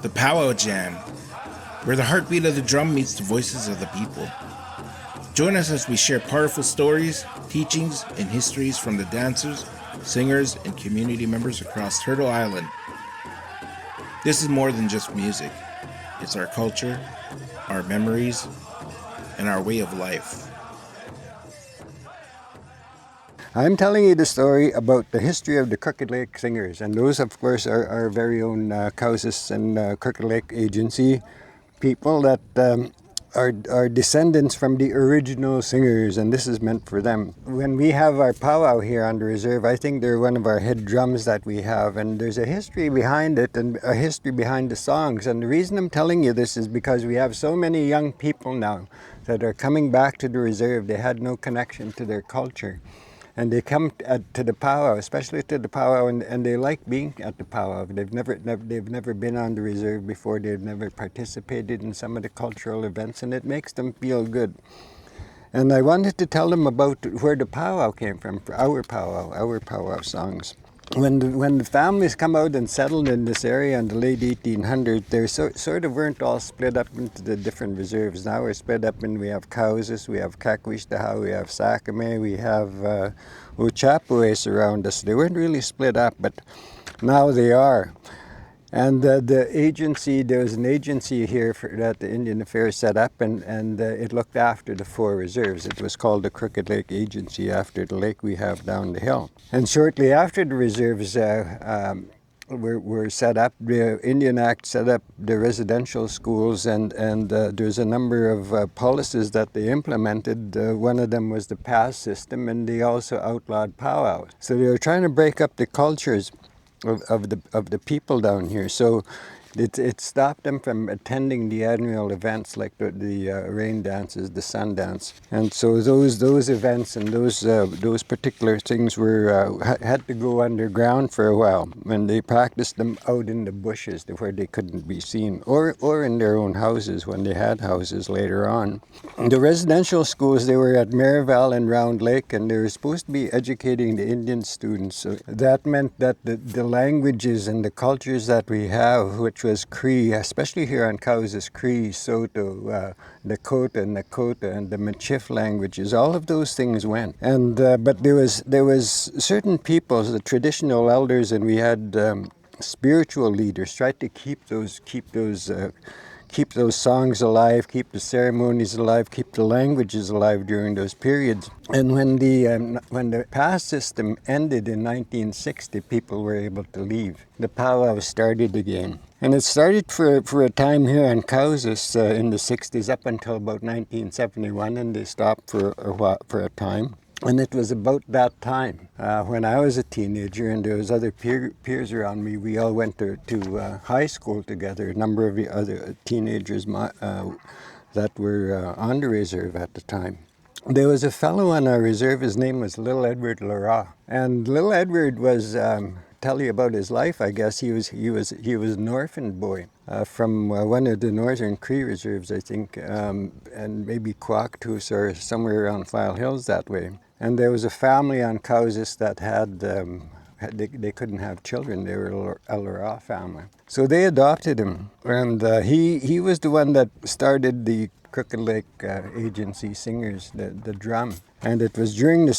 the Pow Wow Jam, where the heartbeat of the drum meets the voices of the people. Join us as we share powerful stories, teachings, and histories from the dancers, singers, and community members across Turtle Island. This is more than just music. It's our culture, our memories, and our way of life. I'm telling you the story about the history of the Crooked Lake Singers, and those, of course, are our very own Cowessess and Crooked Lake Agency people that are descendants from the original singers, and this is meant for them. When we have our powwow here on the reserve, I think they're one of our head drums that we have, and there's a history behind it and a history behind the songs. And the reason I'm telling you this is because we have so many young people now that are coming back to the reserve. They had no connection to their culture. And they come to the powwow, especially to the powwow, and they like being at the powwow. They've never been on the reserve before. They've never participated in some of the cultural events, and it makes them feel good. And I wanted to tell them about where the powwow came from, for our powwow songs. When the families come out and settled in this area in the late 1800s, they sort of weren't all split up into the different reserves. Now we're split up we have Cowessess, we have Cowessess, we have Sakame, we have Ochapoes around us. They weren't really split up, but now they are. And the agency, there was an agency here that the Indian Affairs set up, and it looked after the 4 reserves. It was called the Crooked Lake Agency after the lake we have down the hill. And shortly after the reserves were set up, the Indian Act set up the residential schools, and there's a number of policies that they implemented. One of them was the pass system, and they also outlawed powwows. So they were trying to break up the cultures of the people down here. So it stopped them from attending the annual events like the rain dances, the sun dance, and so those events and those particular things had to go underground for a while, and they practiced them out in the bushes where they couldn't be seen, or in their own houses when they had houses later on. The residential schools, they were at Maryvale and Round Lake, and they were supposed to be educating the Indian students. So that meant that the languages and the cultures that we have, which was Cree, especially here on Cowessess, Cree, Soto, Dakota, Nakota, and the Michif languages, all of those things went. And but there was certain peoples, the traditional elders, and we had spiritual leaders tried to keep those songs alive, keep the ceremonies alive, keep the languages alive during those periods. And when the pass system ended in 1960, people were able to leave. The powwow started again. And it started for a time here in Cowessess in the 60s up until about 1971, and they stopped for a time. And it was about that time when I was a teenager and there was other peers around me. We all went to high school together, a number of the other teenagers that were on the reserve at the time. There was a fellow on our reserve, his name was Little Edward Lara. And Little Edward was, tell you about his life, I guess, he was an orphan boy from one of the northern Cree reserves, I think, and maybe Quactus or somewhere around File Hills that way. And there was a family on Cowessess that they couldn't have children. They were a Lara family. So they adopted him. And he was the one that started the Crooked Lake Agency Singers, the drum. And it was during the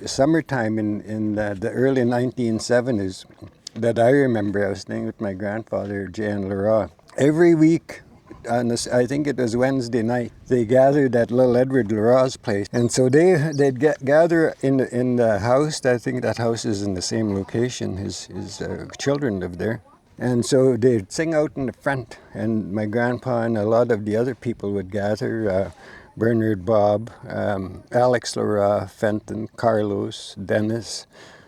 summertime in the early 1970s that I remember. I was staying with my grandfather, Jan Lara. Every week, I think it was Wednesday night, they gathered at Little Edward Lara's place. And so they'd gather in the house. I think that house is in the same location. His children lived there. And so they'd sing out in the front. And my grandpa and a lot of the other people would gather. Bernard Bob, Alex Lara, Fenton, Carlos, Dennis.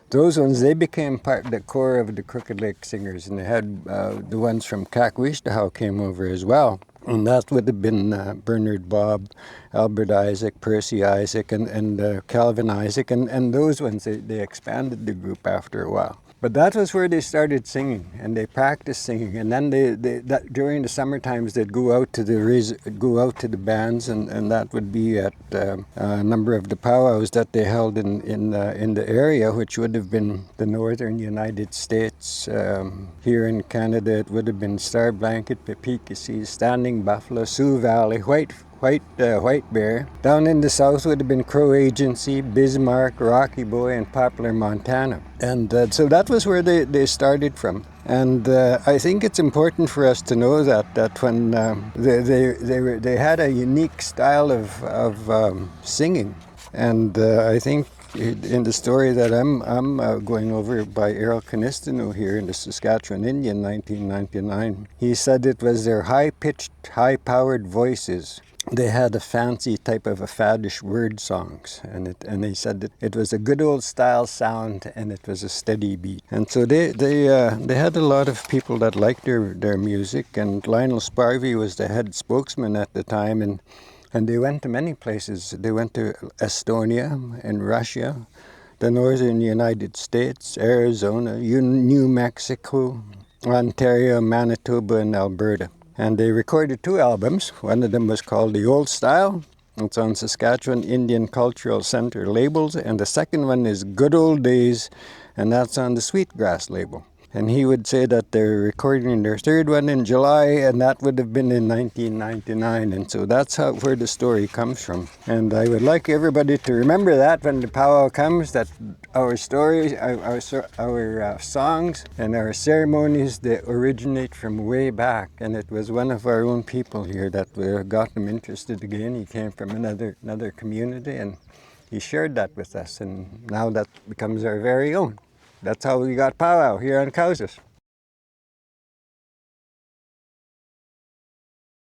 Those ones, they became part of the core of the Crooked Lake Singers, and they had the ones from Cowessess came over as well. And that would have been Bernard Bob, Albert Isaac, Percy Isaac, and Calvin Isaac, and those ones, they expanded the group after a while. But that was where they started singing, and they practiced singing. And then during the summer times, they'd go out to the bands, and that would be at a number of the powwows that they held in the area, which would have been the northern United States. Here in Canada, it would have been Star Blanket, Pepikasi, Standing Buffalo, Sioux Valley, White Bear. Down in the south would have been Crow Agency, Bismarck, Rocky Boy, and Poplar, Montana. And so that was where they started from. And I think it's important for us to know that when they had a unique style of singing. And I think in the story that I'm going over by Errol Canistino here in the Saskatchewan Indian, 1999, he said it was their high-pitched, high-powered voices. They had a fancy type of a faddish word songs, and they said that it was a good old style sound and it was a steady beat. And so they had a lot of people that liked their music, and Lionel Sparvey was the head spokesman at the time, and they went to many places. They went to Estonia and Russia, the northern United States, Arizona, New Mexico, Ontario, Manitoba, and Alberta. And they recorded 2 albums. One of them was called The Old Style. It's on Saskatchewan Indian Cultural Center labels. And the second one is Good Old Days, and that's on the Sweetgrass label. And he would say that they're recording their 3rd one in July, and that would have been in 1999. And so that's where the story comes from. And I would like everybody to remember that when the powwow comes, that our stories, our songs, and our ceremonies, they originate from way back. And it was one of our own people here that got them interested again. He came from another community, and he shared that with us. And now that becomes our very own. That's how we got powwow here on Cowessess.